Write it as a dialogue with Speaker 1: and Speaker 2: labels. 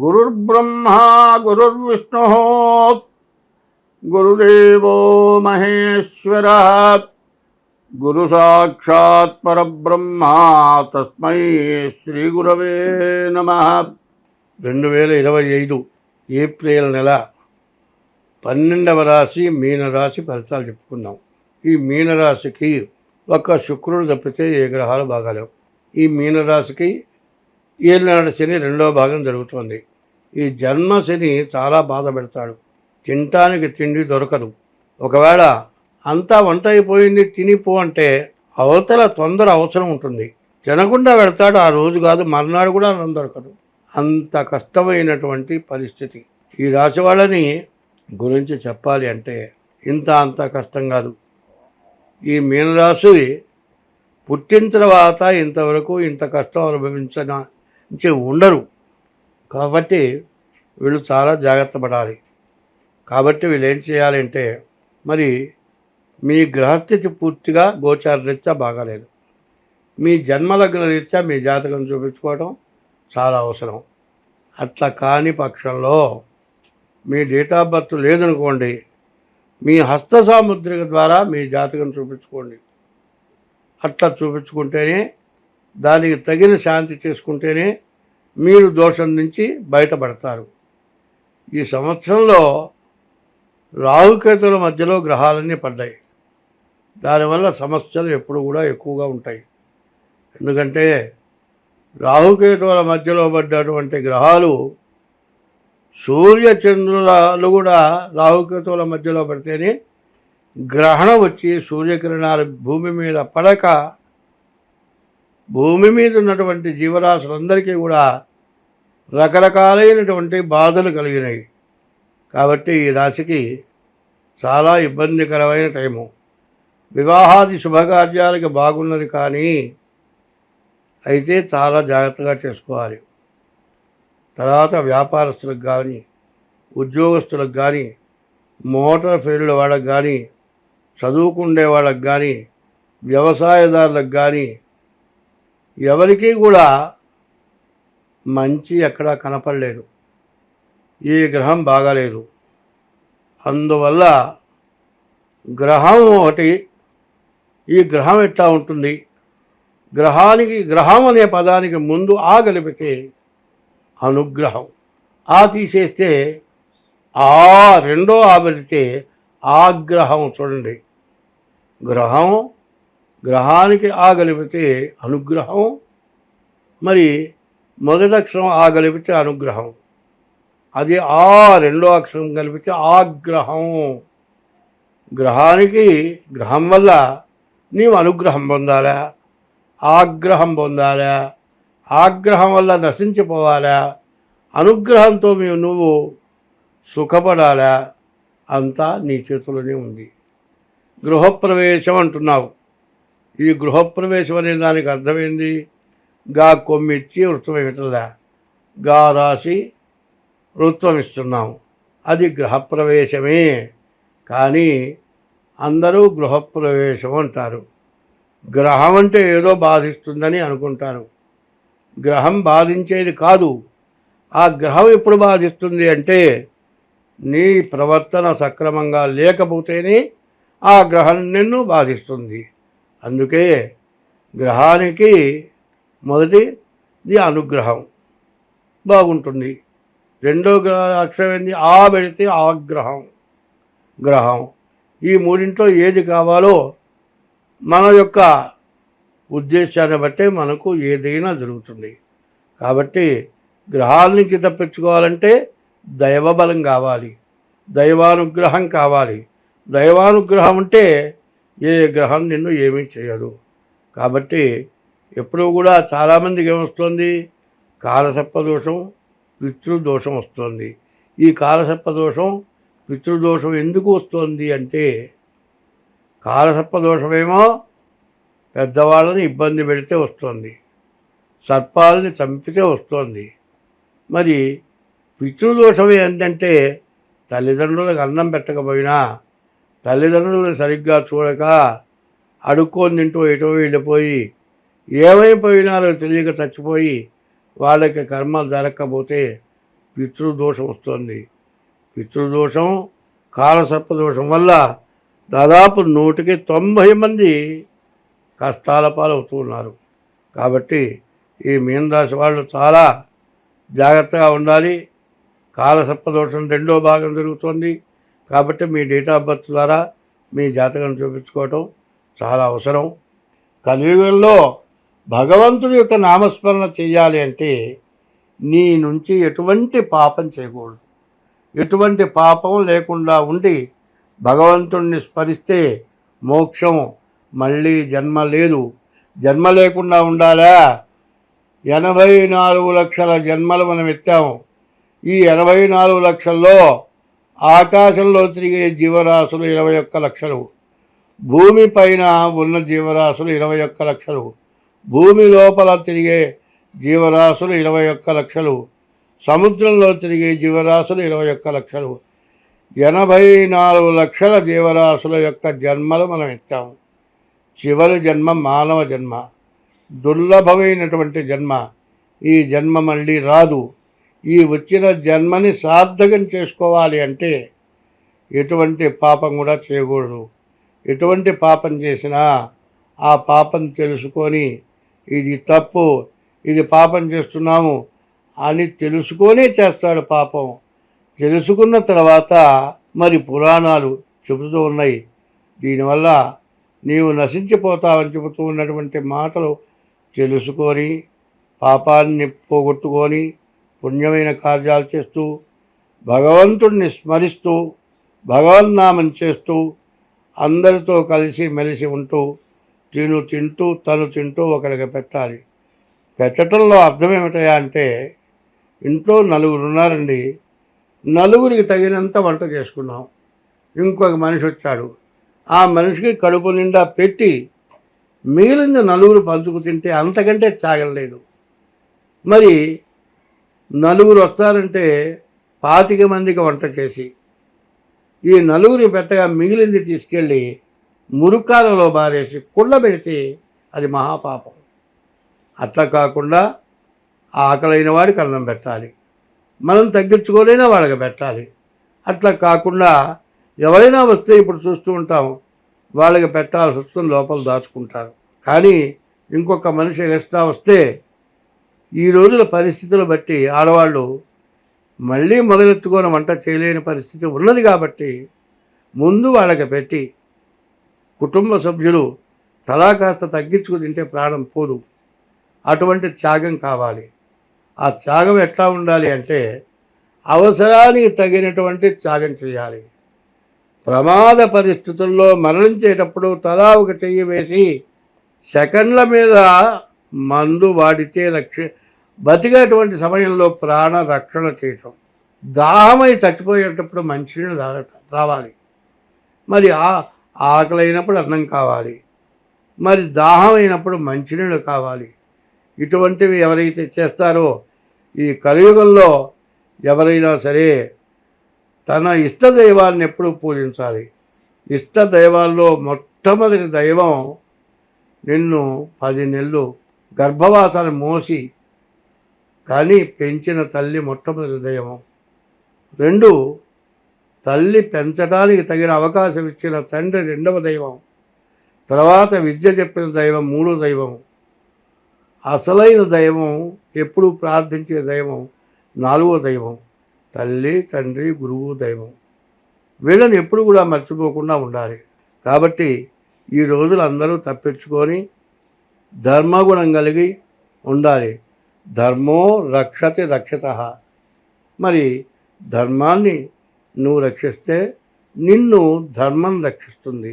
Speaker 1: గురుర్బ్రహ్మా గురుర్విష్ణుః గురుదేవో మహేశ్వరః గురు సాక్షాత్ పరబ్రహ్మ తస్మై శ్రీ గురవే నమః. 2025 ఏప్రిల్ నెల 12వ రాశి మీనరాశి ఫలితాలు చెప్పుకుందాం. ఈ మీనరాశికి ఒక్క శుక్రుడు తప్పితే ఏ గ్రహాలు బాగాలేవు. ఈ మీనరాశికి ఏలినాడు శని 2వ భాగం జరుగుతోంది. ఈ జన్మ శని చాలా బాధ పెడతాడు. తినటానికి తిండి దొరకదు. ఒకవేళ అంతా వంట అయిపోయింది తినిపో అంటే అవతల తొందర అవసరం ఉంటుంది. తినకుండా వెళ్తాడు. ఆ రోజు కాదు మర్నాడు కూడా అన్నం దొరకదు. అంత కష్టమైనటువంటి పరిస్థితి. ఈ రాశి వాళ్ళని గురించి చెప్పాలి అంటే అంత కష్టం కాదు. ఈ మీనరాశి పుట్టిన తర్వాత ఇంతవరకు ఇంత కష్టం అనుభవించే ఉండరు. కాబట్టి వీళ్ళు చాలా జాగ్రత్త పడాలి. కాబట్టి వీళ్ళు ఏం చేయాలంటే, మరి మీ గ్రహస్థితి పూర్తిగా గోచార రీత్యా బాగాలేదు. మీ జన్మలగ్న రీత్యా మీ జాతకం చూపించుకోవడం చాలా అవసరం. అట్లా కాని పక్షంలో మీ డేట్ ఆఫ్ బర్త్ లేదనుకోండి, మీ హస్త సాముద్రిక ద్వారా మీ జాతకం చూపించుకోండి. అట్లా చూపించుకుంటేనే, దానికి తగిన శాంతి చేసుకుంటేనే మీరు దోషం నుంచి బయటపడతారు. ఈ సంవత్సరంలో రాహుకేతుల మధ్యలో గ్రహాలన్నీ పడ్డాయి. దానివల్ల సమస్యలు ఎప్పుడు కూడా ఎక్కువగా ఉంటాయి. ఎందుకంటే రాహుకేతువుల మధ్యలో పడ్డటువంటి గ్రహాలు, సూర్యచంద్రులు కూడా రాహుకేతువుల మధ్యలో పడితేనే గ్రహణం వచ్చి సూర్యకిరణాలు భూమి మీద పడక భూమి మీద ఉన్నటువంటి జీవరాశులందరికీ కూడా రకరకాలైనటువంటి బాధలు కలిగినాయి. కాబట్టి ఈ రాశికి చాలా ఇబ్బందికరమైన టైము. వివాహాది శుభకార్యాలకి బాగున్నది, కానీ అయితే చాలా జాగ్రత్తగా చేసుకోవాలి. తర్వాత వ్యాపారస్తులకు కానీ, ఉద్యోగస్తులకు కానీ, మోటార్ ఫీల్డ్ వాళ్ళకి కానీ, చదువుకుండే వాళ్ళకి కానీ, వ్యవసాయదారులకు కానీ ఎవరికీ కూడా మంచి ఎక్కడా కనపడలేదు. ఈ గ్రహం బాగాలేదు. అందువల్ల గ్రహం ఒకటి, ఈ గ్రహం ఎట్లా ఉంటుంది, గ్రహం అనే పదానికి ముందు ఆ కలిపితే అనుగ్రహం, ఆ తీసేస్తే ఆ రెండో ఆబడితే ఆగ్రహం. చూడండి, గ్రహానికి ఆ కలిపితే అనుగ్రహం, మరి మొదటి అక్షరం ఆ కలిపితే అనుగ్రహం, అది ఆ రెండో అక్షరం కలిపితే ఆగ్రహం. గ్రహం వల్ల నీవు అనుగ్రహం పొందాలా, ఆగ్రహం పొందాలా, ఆగ్రహం వల్ల నశించిపోవాలా, అనుగ్రహంతో నువ్వు సుఖపడాలా, అంతా నీ చేతుల్లోనే ఉంది. గృహప్రవేశం అంటున్నావు. ఈ గృహప్రవేశం అనే దానికి అర్థమైంది, గా కొమ్మిచ్చి వృత్తం ఇవ్వట్లా, గా రాసి వృత్తం ఇస్తున్నాము. అది గృహప్రవేశమే. కానీ అందరూ గృహప్రవేశం అంటారు. గ్రహం అంటే ఏదో బాధిస్తుందని అనుకుంటారు. గ్రహం బాధించేది కాదు. ఆ గ్రహం ఎప్పుడు బాధిస్తుంది అంటే, నీ ప్రవర్తన సక్రమంగా లేకపోతేనే ఆ గ్రహం నిన్ను బాధిస్తుంది. అందుకే గ్రహానికి మొదటిది అనుగ్రహం బాగుంటుంది. రెండో అక్షరం ఏంది, ఆ పెడితే గ్రహం. ఈ మూడింట్లో ఏది కావాలో మన యొక్క ఉద్దేశాన్ని బట్టే మనకు ఏదైనా జరుగుతుంది. కాబట్టి గ్రహాలనికి తప్పించుకోవాలంటే దైవబలం కావాలి, దైవానుగ్రహం కావాలి. దైవానుగ్రహం అంటే ఏ గ్రహం నిన్ను ఏమీ చేయదు. కాబట్టి ఎప్పుడూ కూడా చాలామందికి ఏమొస్తుంది, కాలసర్పదోషం, పితృదోషం వస్తుంది. ఈ కాలసర్పదోషం, పితృదోషం ఎందుకు వస్తుంది అంటే, కాలసర్పదోషమేమో పెద్దవాళ్ళని ఇబ్బంది పెడితే వస్తుంది, సర్పాలని చంపితే వస్తుంది. మరి పితృదోషం ఏంటంటే, తల్లిదండ్రులకు అన్నం పెట్టకపోయినా, తల్లిదండ్రులను సరిగ్గా చూడక అడుక్కొని తింటూ ఎటో వెళ్ళిపోయి ఏమైపోయినారో తెలియక చచ్చిపోయి వాళ్ళకి కర్మలు జరగకపోతే పితృదోషం వస్తుంది. పితృదోషం, కాలసర్పదోషం వల్ల దాదాపు 190 మంది కష్టాల పాలవుతూ ఉన్నారు. కాబట్టి ఈ మీనరాశి వాళ్ళు చాలా జాగ్రత్తగా ఉండాలి. కాలసర్పదోషం 2వ భాగం జరుగుతోంది. కాబట్టి మీ డేట్ ఆఫ్ బర్త్ ద్వారా మీ జాతకం చూపించుకోవటం చాలా అవసరం. కలియుగంలో భగవంతుడి యొక్క నామస్మరణ చేయాలి అంటే నీ నుంచి ఎటువంటి పాపం చేయకూడదు. ఎటువంటి పాపం లేకుండా ఉండి భగవంతుణ్ణి స్మరిస్తే మోక్షం, మళ్ళీ జన్మ లేదు. జన్మ లేకుండా ఉండాలా? 84 లక్షల జన్మలు మనం ఎత్తాము. ఈ 84 లక్షల్లో ఆకాశంలో తిరిగే జీవరాశులు 21 లక్షలు, భూమి పైన ఉన్న జీవరాశులు 21 లక్షలు, భూమి లోపల తిరిగే జీవరాశులు 21 లక్షలు, సముద్రంలో తిరిగే జీవరాశులు 21 లక్షలు, 84 లక్షల జీవరాశుల యొక్క జన్మలు మనం ఎత్తాము. చివరి జన్మ మానవ జన్మ, దుర్లభమైనటువంటి జన్మ. ఈ జన్మ మళ్ళీ రాదు. ఈ వచ్చిన జన్మని సార్థకం చేసుకోవాలి అంటే ఎటువంటి పాపం కూడా చేయకూడదు. ఎటువంటి పాపం చేసినా ఆ పాపం తెలుసుకొని ఇది తప్పు, ఇది పాపం చేస్తున్నాము అని తెలుసుకొనే చేస్తాడు పాపం. తెలుసుకున్న తర్వాత మరి పురాణాలు చెబుతూ ఉన్నాయి, దీనివల్ల నీవు నశించిపోతావని చెబుతూ ఉన్నటువంటి మాటలు తెలుసుకొని పాపాన్ని పోగొట్టుకొని పుణ్యమైన కార్యాలు చేస్తూ భగవంతుణ్ణి స్మరిస్తూ భగవన్నామం చేస్తూ అందరితో కలిసి మెలిసి ఉంటూ తను తింటూ ఒకరికి పెట్టాలి. పెట్టడంలో అర్థం ఏమిటయా అంటే, ఇంట్లో 4 ఉన్నారండి, 4కి తగినంత వంట చేసుకున్నాం. ఇంకొక మనిషి వచ్చాడు, ఆ మనిషికి కడుపు నిండా పెట్టి మిగిలిన 4 పంచుకు తింటే అంతకంటే చాగలేదు. మరి 4 వస్తారంటే 25 మందికి వంట చేసి ఈ 4 పెట్టగా మిగిలింది తీసుకెళ్ళి మురుకాలలో బారేసి కుళ్ళబెడితే అది మహాపాపం. అట్లా కాకుండా ఆకలైన వాడికి అన్నం పెట్టాలి, మనం తగ్గించుకోలేనా వాళ్ళకి పెట్టాలి. అట్లా కాకుండా ఎవరైనా వస్తే ఇప్పుడు చూస్తూ ఉంటాం, వాళ్ళకి పెట్టాల్సి వస్తుంది, లోపల దాచుకుంటారు. కానీ ఇంకొక మనిషి ఎక్స్ట్రా వస్తే ఈ రోజుల పరిస్థితులు బట్టి ఆడవాళ్ళు మళ్ళీ మొదలెత్తుకొని వంట చేయలేని పరిస్థితి ఉన్నది. కాబట్టి ముందు వాళ్ళకి పెట్టి కుటుంబ సభ్యులు తలా కాస్త తగ్గించుకు తింటే ప్రాణం పోదు. అటువంటి త్యాగం కావాలి. ఆ త్యాగం ఎట్లా ఉండాలి అంటే అవసరానికి తగినటువంటి త్యాగం చేయాలి. ప్రమాద పరిస్థితుల్లో మరణించేటప్పుడు తలా ఒక చెయ్యి వేసి సెకండ్ల మీద మందు వాడితే బతికేటువంటి సమయంలో ప్రాణ రక్షణ చేయటం. దాహమై చచ్చిపోయేటప్పుడు మంచినీళ్ళు రావాలి. మరి ఆకలైనప్పుడు అన్నం కావాలి, మరి దాహం అయినప్పుడు మంచినీళ్ళు కావాలి. ఇటువంటివి ఎవరైతే చేస్తారో ఈ కలియుగంలో ఎవరైనా సరే తన ఇష్టదైవాన్ని ఎప్పుడూ పూజించాలి. ఇష్టదైవాల్లో మొట్టమొదటి దైవం నిన్ను 10 నెలలు గర్భవాసాన్ని మోసి కానీ పెంచిన తల్లి మొట్టమొదటి దైవం. 2 తల్లి పెంచడానికి తగిన అవకాశం ఇచ్చిన తండ్రి 2వ దైవం. తర్వాత విద్య చెప్పిన దైవం 3వ దైవం. అసలైన దైవం ఎప్పుడు ప్రార్థించే దైవం 4వ దైవం. తల్లి, తండ్రి, గురువు, దైవం. వీళ్ళని ఎప్పుడు కూడా మర్చిపోకుండా ఉండాలి. కాబట్టి ఈ రోజులు అందరూ తప్పించుకొని ధర్మగుణం కలిగి ఉండాలి. ధర్మో రక్షతి రక్షితః. మరి ధర్మాన్ని నువ్వు రక్షిస్తే నిన్ను ధర్మం రక్షిస్తుంది.